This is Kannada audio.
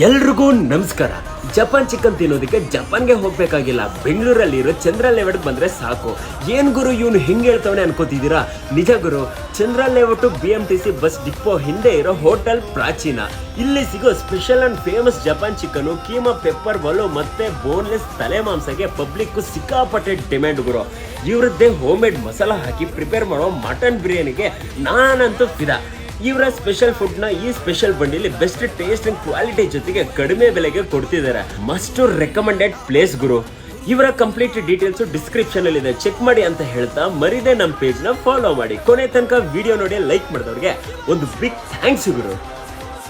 ಎಲ್ರಿಗೂ ನಮಸ್ಕಾರ. ಜಪಾನ್ ಚಿಕನ್ ತಿನ್ನೋದಕ್ಕೆ ಜಪಾನ್ಗೆ ಹೋಗ್ಬೇಕಾಗಿಲ್ಲ, ಬೆಂಗಳೂರಲ್ಲಿರೋ ಚಂದ್ರ ಲೇಔಟ್ ಬಂದ್ರೆ ಸಾಕು. ಏನ್ ಗುರು ಇವನು ಹಿಂಗೆ ಹೇಳ್ತವನೆ ಅನ್ಕೋತಿದ್ದೀರಾ? ನಿಜ ಗುರು, Chandra layout BMTC bus depot ಹಿಂದೆ ಇರೋ ಹೋಟೆಲ್ ಪ್ರಾಚೀನ. ಇಲ್ಲಿ ಸಿಗೋ special and famous Japan chicken, keema, pepper ಬಲು ಮತ್ತೆ ಬೋನ್ಲೆಸ್ ತಲೆ ಮಾಂಸಗೆ ಪಬ್ಲಿಕ್ ಸಿಕ್ಕಾಪಟ್ಟೆ ಡಿಮ್ಯಾಂಡ್ ಗುರು. ಇವ್ರದ್ದೇ ಹೋಮ್ ಮೇಡ್ ಮಸಾಲ ಹಾಕಿ ಪ್ರಿಪೇರ್ ಮಾಡೋ ಮಟನ್ ಬಿರಿಯಾನಿಗೆ ನಾನಂತೂ ಫಿದಾ. ಇವರ ಸ್ಪೆಷಲ್ ಫುಡ್ ನ ಈ ಸ್ಪೆಷಲ್ ಬಂಡಿಲಿ ಬೆಸ್ಟ್ ಟೇಸ್ಟ್ ಅಂಡ್ ಕ್ವಾಲಿಟಿ ಜೊತೆಗೆ ಕಡಿಮೆ ಬೆಲೆಗೆ ಕೊಡ್ತಿದ್ದಾರೆ. ಮಸ್ಟ್ ರೆಕಮೆಂಡೆಡ್ ಪ್ಲೇಸ್ ಗುರು. ಇವರ ಕಂಪ್ಲೀಟ್ ಡೀಟೇಲ್ಸ್ ಡಿಸ್ಕ್ರಿಪ್ಷನ್ ಅಲ್ಲಿ ಇದೆ, ಚೆಕ್ ಮಾಡಿ ಅಂತ ಹೇಳ್ತಾ ಮರಿದೆ ನಮ್ಮ ಪೇಜ್ ನ ಫಾಲೋ ಮಾಡಿ. ಕೊನೆ ತನಕ ವಿಡಿಯೋ ನೋಡಿ ಲೈಕ್ ಮಾಡಿದವ್ರಿಗೆ ಒಂದು ಬಿಗ್ ಥ್ಯಾಂಕ್ಸ್ ಗುರು.